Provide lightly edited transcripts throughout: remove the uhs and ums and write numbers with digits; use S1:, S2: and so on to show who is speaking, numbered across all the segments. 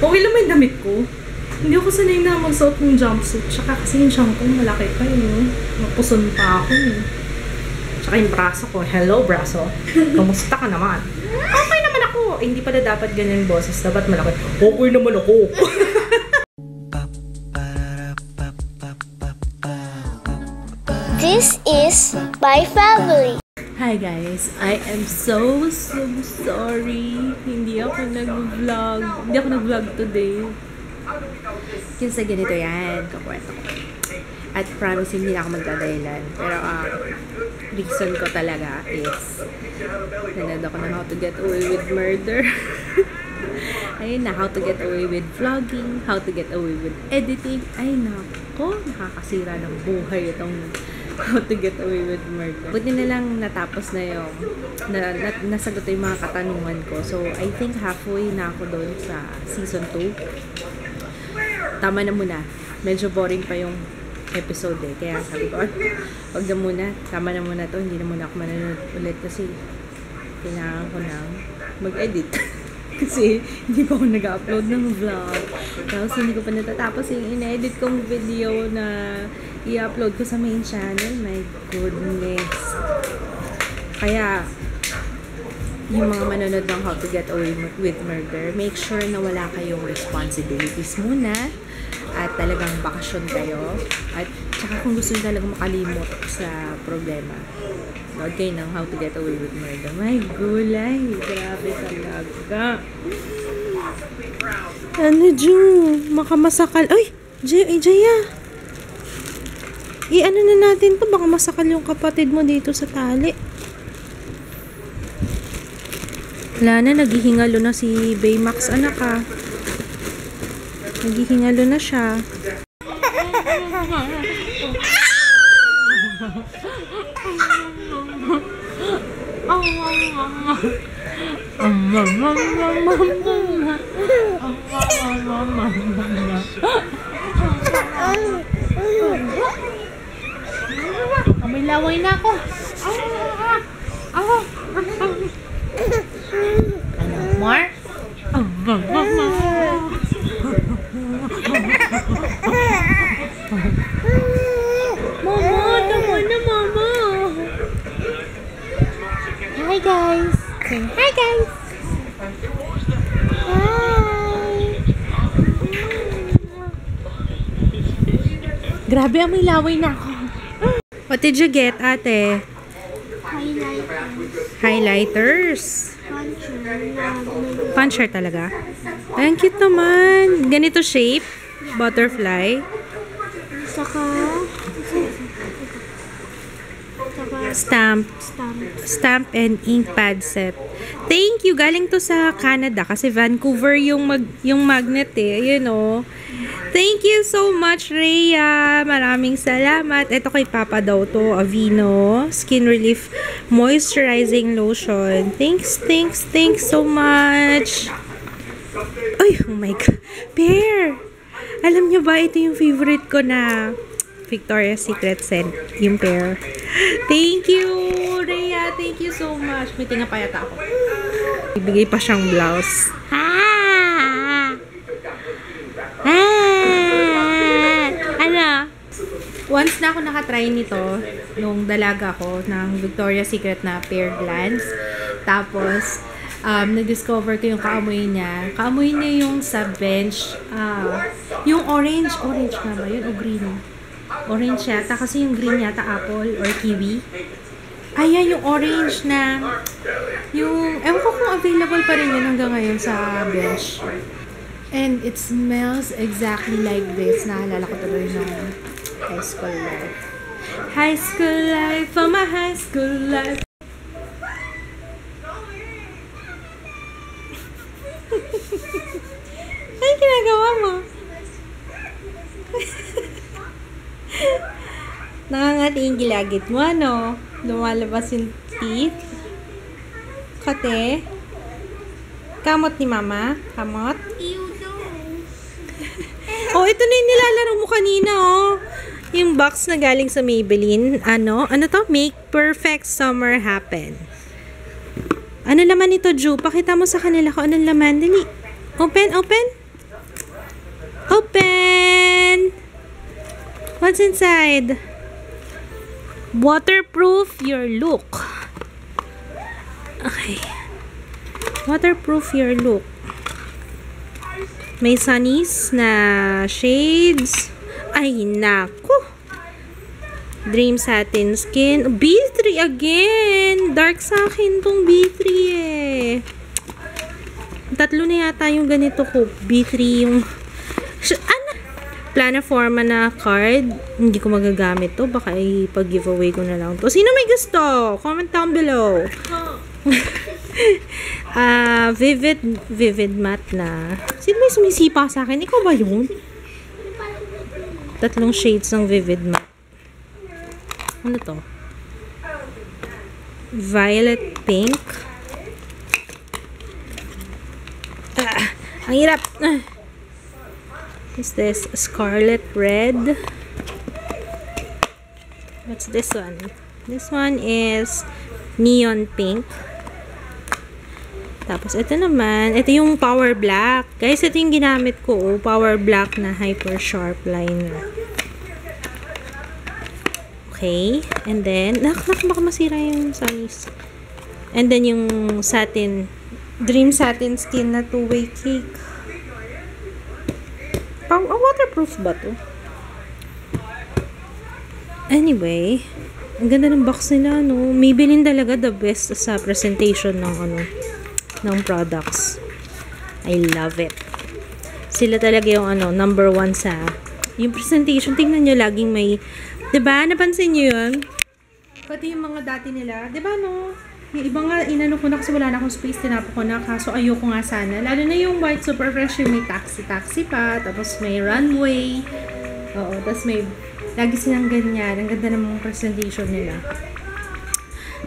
S1: Okay lang may damit ko. Hindi ako sanay na magsuot ng jumpsuit. Tsaka kasi yung siyang ko, malaki pa yun. Mapuson pa ako eh. Tsaka yung braso ko. Hello, braso. Kamusta ka naman? Okay naman ako. Eh, hindi pala dapat ganyan boses. Dapat malaki. Okay naman ako.
S2: This is my family.
S1: Hi guys, I am so sorry. Hindi ako nag-vlog today. Kasi ganito yan, kakwento ko. At promise hindi na ako magdadahilan. Pero reason ko talaga is nanood ako ng How to Get Away with Murder. Ayun na, how to get away with vlogging, how to get away with editing. Ay nako, nakakasira ng buhay itong How to Get Away with Murder. Buti na lang natapos na yung nasagot yung mga katanungan ko. So, I think halfway na ako doon sa season 2. Tama na muna. Medyo boring pa yung episode eh. Kaya sabi ko, wag na muna. Tama na muna to. Hindi na muna ako manonood ulit kasi kailangan ko na mag-edit. Kasi hindi pa ako nag-upload ng vlog. Tapos hindi ko pa natatapos yung in-edit kong video na i-upload ko sa main channel. My goodness. Kaya, yung mga manonood ng How to Get Away with Murder, make sure na wala kayong responsibilities muna. At talagang bakasyon kayo. At saka kung gusto nyo talagang makalimot sa problema, nood kayo ng How to Get Away with Murder. My gulay. Grabe talaga. Ano, Ju? Makamasakal. Ay! Jaya! I-ano na natin to. Baka masakal yung kapatid mo dito sa tali. Wala na. Naghihingalo na si Baymax. Anak ka. Naghihingalo na siya. May laway na ako. Ano? More? Mama, tama na mama. Hi guys. Hi guys. Hi. Grabe, may laway na ako. What did you get, ate? Highlighters. Puncher talaga. Ang cute naman. Ganito shape. Butterfly. Stamp and ink pad set. Thank you. Galing to sa Canada kasi Vancouver yung magnet eh. You know. Thank you so much, Rhea. Maraming salamat. Ito kay Papa daw to. Aveeno Skin Relief Moisturizing Lotion. Thanks so much. Ay, oh my God. Pear. Alam niyo ba, ito yung favorite ko na Victoria's Secret scent. Yung pear. Thank you, Rhea. Thank you so much. May tinga pa yata ako. Ibigay pa siyang blouse. Ano? Once na ako nakatry nito nung dalaga ko ng Victoria's Secret na Pear Glance. Tapos, na-discover ko yung kaamoy niya. Kaamoy niya yung sa bench. Yung orange. Orange nga ba yun? O green? Orange yata. Kasi yung green yata apple or kiwi. Ayan yung orange na yung, ewan ko kung available pa rin yun hanggang ngayon sa bench. And it smells exactly like this. Naalala ko tuloy ng high school life. High school life for my high school life. Ano ginagawa mo? Nakangati yung gilagit mo, ano? Lumalabas yung teeth. Kate? Kamot ni Mama? Kamot? Oh, ito na yung nilalaro mo kanina, oh. Yung box na galing sa Maybelline. Ano to? Make Perfect Summer Happen. Ano laman ito, Ju? Pakita mo sa kanila kung anong laman. Dali. Open. What's inside? Waterproof your look. Okay. Waterproof your look. May sunnies na shades. Ay, naku. Dream Satin Skin. B3 again. Dark sa akin tong B3 eh. Tatlo na yata yung ganito ko. B3 yung... Planaforma na card. Hindi ko magagamit to. Baka ipag-giveaway ko na lang to. Sino may gusto? Comment down below. Vivid matte na. Sino may sumisipa sa akin? Ikaw ba yun? Tatlong shades ng Vivid matte. Ano to? Violet pink. Ang hirap. What's this? Scarlet red. What's this one? This one is neon pink. Tapos, ito naman. Ito yung Power Black. Guys, ito yung ginamit ko. Oh, Power Black na Hyper Sharp Liner. Okay. And then, baka masira yung size. And then, yung satin. Dream Satin Skin na two-way cake. Waterproof ba to? Anyway, ang ganda ng box nila, no? Maybelline talaga the best sa presentation ng ng products. I love it. Sila talaga yung number one sa yung presentation. Tingnan nyo, laging may, 'di ba? Napansin nyo yun? Pati yung mga dati nila, 'di ba, no? Yung iba nga, inano ko na kasi wala na akong space, tinapo ko na, kaso ayoko nga sana. Lalo na yung white super fresh, yung may taxi pa, tapos may runway. Oo, tapos may, lagi silang ganyan. Ang ganda ng presentation nila.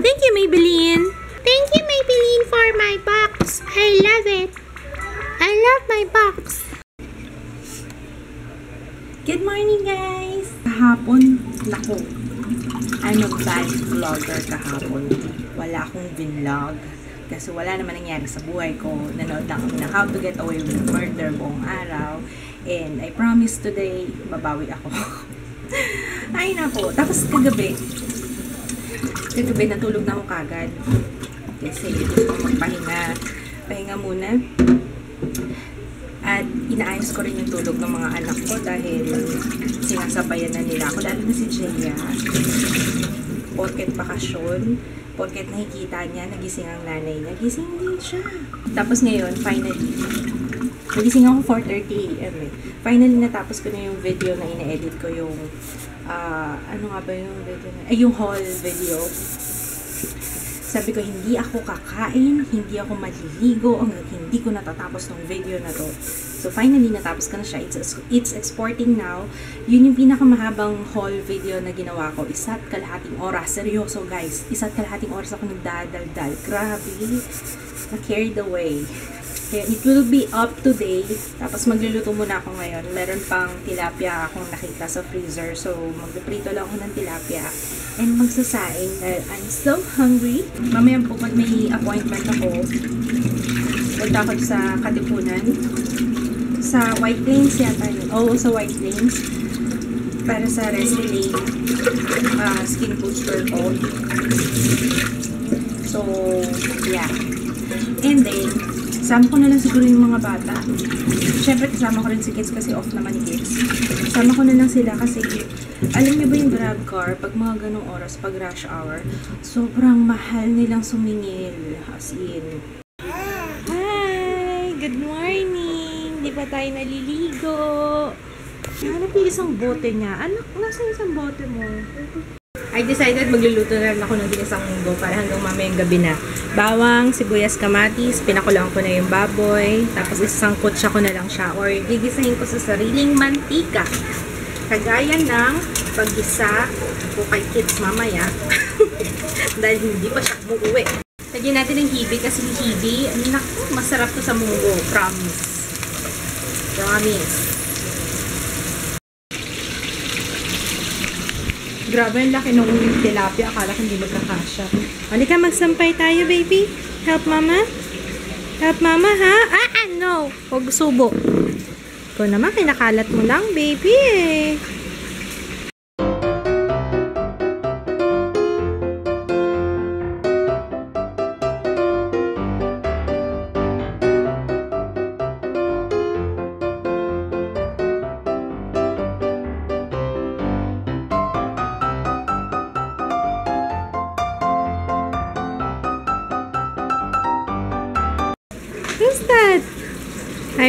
S1: Thank you, Maybelline! Thank you, Maybelline, for my box. I love it. I love my box. Good morning, guys! Kahapon, naku. I'm a bad vlogger kahapon. Wala akong vlog. Kasi wala naman nangyari sa buhay ko. Nanood lang kami ng How to Get Away with Murder buong araw. And I promise today, babawi ako. Ay, nako. Tapos kagabi natulog na ako kagad. Kasi gusto ko magpahinga. Pahinga muna. At inaayos ko rin yung tulog ng mga anak ko dahil sinasabayan na nila ako. Lalo na si Jaya. Porket bakasyon. Porket nakikita niya, nagising ang nanay niya. Gising din siya. Tapos ngayon, finally, nagising ako 4:30 AM. Finally, natapos ko na yung video na ina-edit ko yung, ano nga ba yung video na? Ay, yung haul video. Sabi ko, hindi ako kakain, hindi ako maliligo, hanggang hindi ko natatapos ng video na to. So, finally, natapos ko na siya. It's exporting now. Yun yung pinakamahabang haul video na ginawa ko. 1.5 oras. Seryoso, guys. 1.5 oras ako nagdadaldal. Grabe. Na-carried away. Kaya it will be up today. Tapos magluluto muna ako ngayon. Meron pang tilapia akong nakita sa freezer. So, magpiprito lang ako ng tilapia. And magsasaing dahil I'm so hungry. Mamaya po pag may appointment ako, punta ako sa Katipunan. Sa White Plains yata yun. Oo, sa White Plains. Para sa Restylane skin booster ko. So, yeah. And then, kasama ko na lang siguro yung mga bata. Siyempre, kasama ko rin si kids kasi off naman ni kids. Kasama ko na lang sila kasi alam niyo ba yung grab car, pag mga ganong oras, pag rush hour, sobrang mahal nilang sumingil. As in. Hi! Good morning! Di ba tayo naliligo? Hanap yung isang bote niya. Anak, nasa isang bote mo? I decided magluluto na rin ako ng ginisang munggo para hanggang mamayang gabi na. Bawang, sibuyas, kamatis, pinakulang ko na yung baboy, tapos isangkot siya ko na lang siya or gigisahin ko sa sariling mantika. Kagaya ng paggisa ko kay kids mamaya dahil hindi pa siya umuwi. Lagyan natin ng hibi kasi hibi, naku, masarap to sa munggo. Promise. Promise. Grabe, ang laki ng tilapia. Akala ko hindi magkakasya. Halika, magsampay tayo, baby. Help mama? Help mama, ha? No. Huwag subo. Ikaw naman, kinakalat mo lang, baby, eh.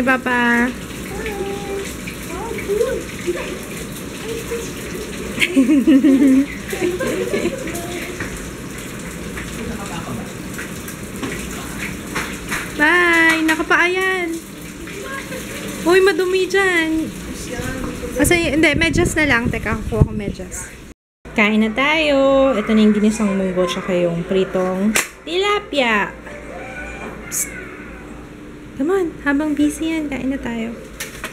S1: Hi, Papa. Bye! Nakapaayan. Uy, madumi dyan. Kasi, hindi, medyas na lang. Teka, kukuha ko medyas. Kain na tayo. Ito na yung ginisang munggo tsaka yung pritong tilapia. Psst. Come on, habang busy yan, kain na tayo.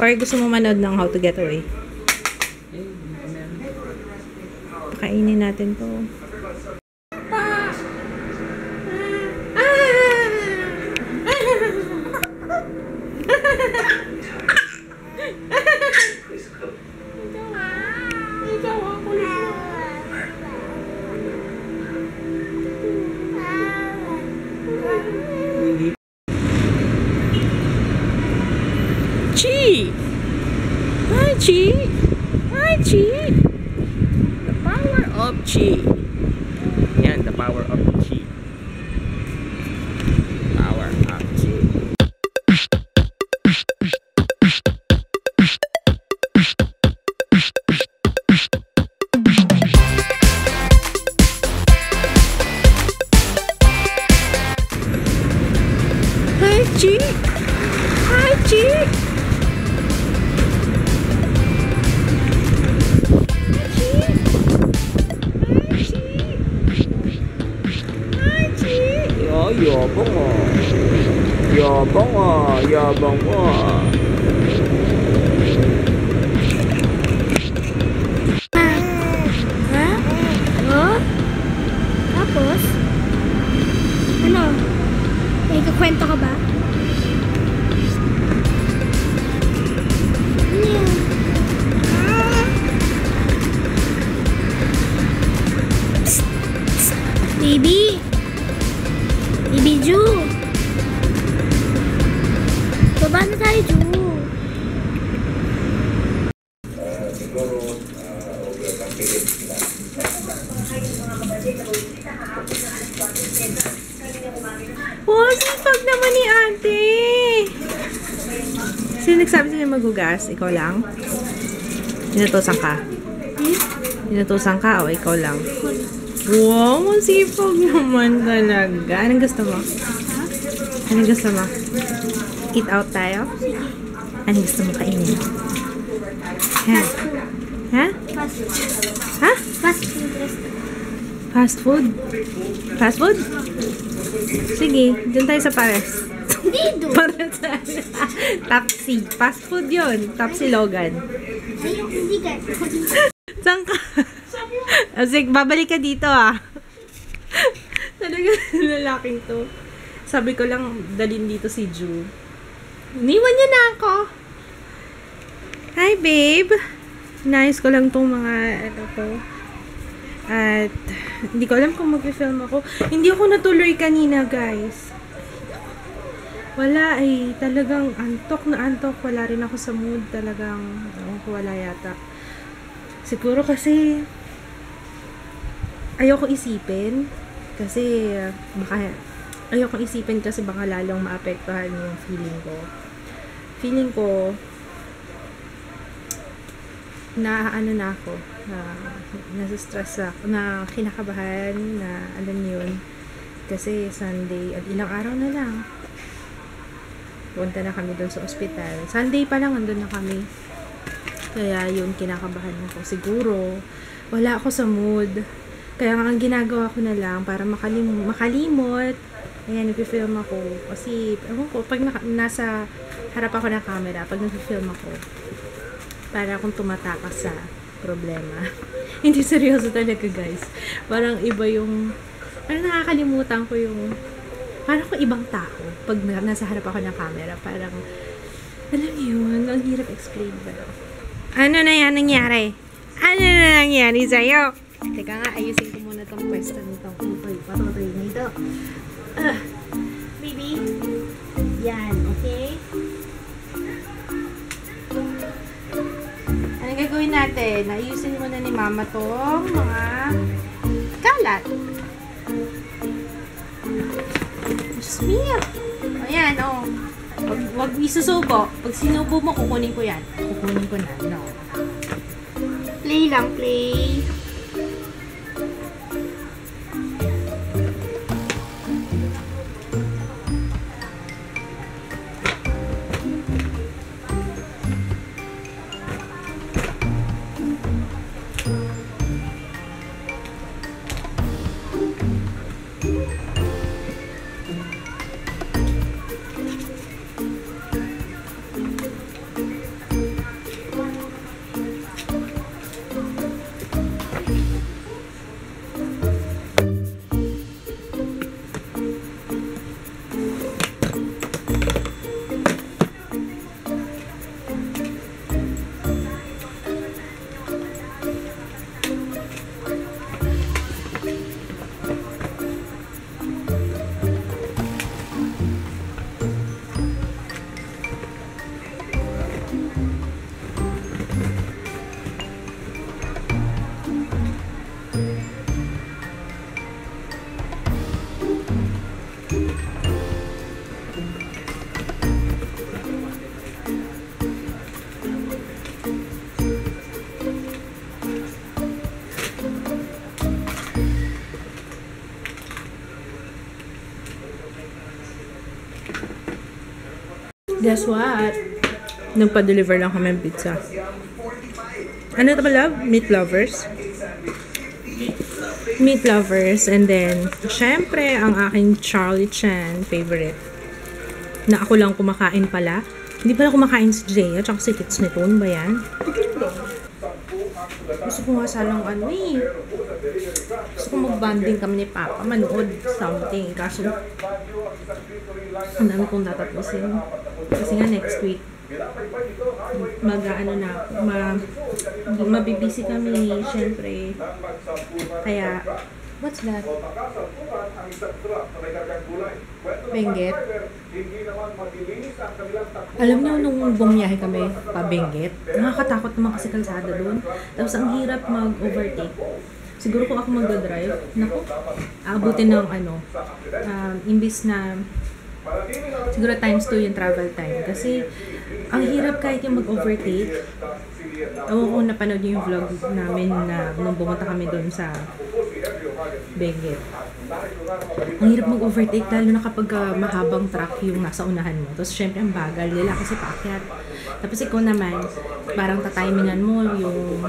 S1: Or gusto mo manood ng How to Get Away? Pakainin natin to. Chi! Hi, Chi! Hi, Chi! The power of Chi.
S3: Yan, the power of Chi. Power of Chi.
S1: Hi, Chi! Hi, Chi!
S3: Oh, yabang ah. Yabang ah. Yabang ah.
S2: Ha? Oh? Tapos? Ano? May kukwento ka ba? Ano yun? Psst! Psst! Baby! Baby Ju! Baba na tayo, Ju!
S1: Oh, sipag naman ni ate! Sino nagsabi sa'yo maghugas? Ikaw lang? Inutusan ka? Inutusan ka o ikaw lang? Wow, masipag naman talaga. Anong gusto mo? Anong gusto mo? Eat out tayo? Anong gusto mo kainin? Ha? Ha? Ha?
S2: Fast food restaurant.
S1: Fast food? Fast food? Sige, dun tayo sa Pares.
S2: Dito!
S1: Pares. Tapsi. Fast food yun. Tapsi Logan.
S2: Ayun, hindi ka.
S1: Saan ka? Sige, babalik ka dito ah. Talaga lalaking to. Sabi ko lang, dalhin dito si Ju. Iniwan niya na ako. Hi, babe. Nice ko lang tong mga, ano to. At, hindi ko alam kung mag-film ako. Hindi ako natuloy kanina, guys. Wala eh. Talagang antok na antok. Wala rin ako sa mood. Talagang, wala yata. Siguro kasi, ayoko isipin. Kasi, ayoko isipin kasi baka lalong maapektuhan yung feeling ko. Feeling ko, na ano na ako, nasa stress ako, na kinakabahan, na alam yun. Kasi Sunday, at ilang araw na lang, punta na kami doon sa ospital. Sunday pa lang, andun na kami. Kaya yun, kinakabahan ako. Siguro, wala ako sa mood. Kaya nga, ang ginagawa ko na lang, para makalimot, ayan, nag-film ako. Kasi, ewan ko, pag nasa harap ako ng camera, pag nag-film ako, para akong tumatakas sa problema. Hindi seryoso talaga, guys. Parang iba yung, parang nakakalimutan ko yung, parang ako ibang tao. Pag nasa harap ako ng camera, parang, alam niyo yun, ang hirap explain ba? Ano na yan nangyari? Ano na nangyari sa'yo? Teka nga, ayusin ko muna tong pwesto nitong patuloy nito. Baby, yan, okay? Ano gagawin natin? Ayusin muna ni Mama tong mga kalat. Diyos mio. Ayan, oh. Wag isusubo. Pag sinubo mo, kukunin ko yan. Kukunin ko na. No.
S2: Play lang, play.
S1: Guess what? Nagpa-deliver lang kami ng pizza. Ano ito pala? Meat lovers? Meat lovers. And then, syempre, ang aking Charlie Chan favorite. Na ako lang kumakain pala. Hindi pala kumakain si Jay at saka si Kits nito. Ano ba yan? Gusto ko nga salang ano eh. Gusto ko mag-bonding kami ni Papa. Manood something. Kaso, ang dami kong tatapusin. Kasi nga next week, mabibisi kami, syempre. Kaya, what's that? Benguet. Alam niyo, nung bumiyahe kami pa Benguet, nakakatakot naman kasi kalsada doon. Tapos ang hirap mag-overtake. Siguro kung ako magdadrive, naku, aabutin ng imbis na siguro times 2 yung travel time. Kasi, ang hirap kahit yung mag-overtake. Ewan ko napanood yung vlog namin na nung bumunta kami doon sa Benguet. Ang hirap mag-overtake lalo na kapag mahabang truck yung nasa unahan mo. Tapos syempre ang bagal nila kasi paakyat. Tapos ikaw naman, parang tatimingan mo yung...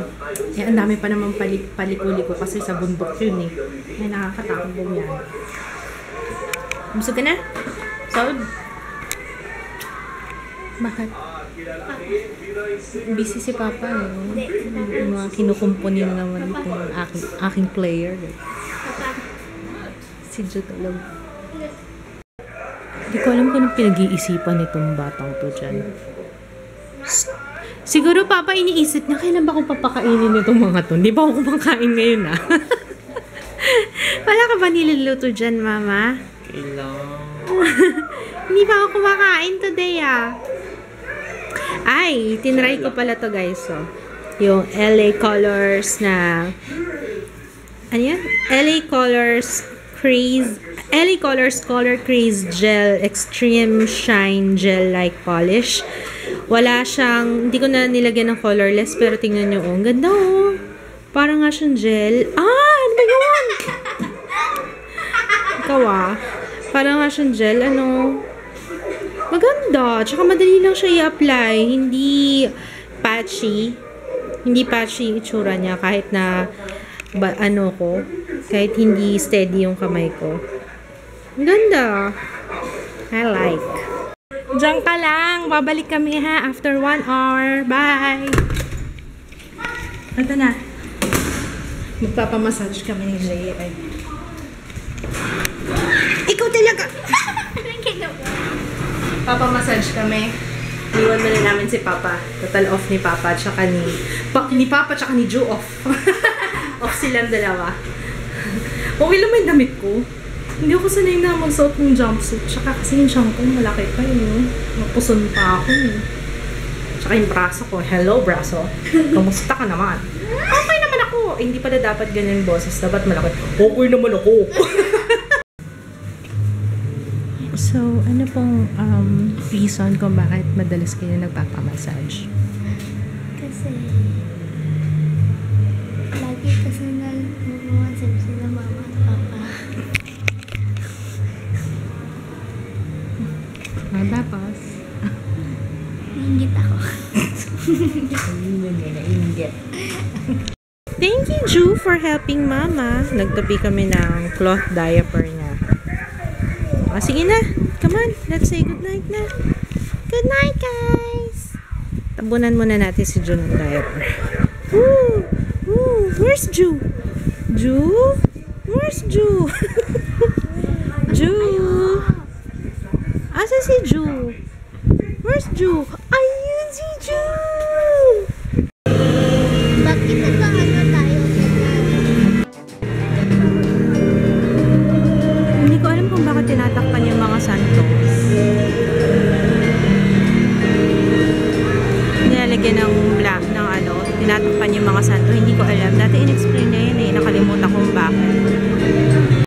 S1: ang dami pa naman paliko-liko kasi sa bundok yun eh. Ay, nakakatakot bumiyahe. Busog ka na? Saud? Bakit? Busy si Papa, no? Yung mga kinukumpuni na naman itong aking player. Si Jo talaga. Hindi ko alam kung anong pinag-iisipan nitong batang to dyan. Siguro, Papa, iniisip niya, kailan ba akong papakainin itong mga to? Hindi ba ako kumakain ngayon, ah? Wala ka ba niluluto dyan, Mama?
S3: Kailang.
S1: Hindi pa ako kumakain today, ah. Ay, tinry ko pala to, guys. So, yung LA Colors na... Ano yan? LA Colors Color Craze Gel Extreme Shine Gel Like Polish. Wala siyang... Hindi ko na nilagyan ng colorless, pero tingnan nyo, oh. Ang ganda, oh. Parang nga siyang gel. Ah! Ano ba yun? Ikaw, ah. Parang nga siyang gel, ano... Maganda. Tsaka madali lang siya i-apply. Hindi patchy. Hindi patchy yung itsura niya kahit na kahit hindi steady yung kamay ko. Ganda. I like. Diyan ka lang. Babalik kami ha after 1 hour. Bye. Ito na. Magpapamassage kami ni Jay. Ikaw talaga. Papa-massage kami. Iwan na namin si Papa. Total off ni Papa tsaka ni Papa tsaka ni Joe off. Off silang dalawa. Okay lang may damit ko. Hindi ako sanay na magsuot ng jumpsuit. Tsaka kasi yung siyang ko malaki pa yun. Mapuson pa ako eh. Tsaka yung braso ko. Hello braso. Kamusta ka naman? Okay naman ako. Eh, hindi pala dapat ganyan boses. Dapat malaki. Okay naman ako. So, ano pong reason kung bakit madalas kayo nagpapamassage?
S2: Kasi, lagi kasi nag-massage sila mama at papa.
S1: Tapos?
S2: Nainggit ako.
S1: Thank you, Ju, for helping Mama. Nagtabi kami ng cloth diaper niya. Sige na. Come on. Let's say goodnight na. Good night, guys. Tabunan muna natin si Ju ng diaper. Woo! Woo! Where's Ju? Ju? Where's Ju? Ju? Asa si Ju? Where's Ju? Ayun si Ju!
S2: Bakit nagkakano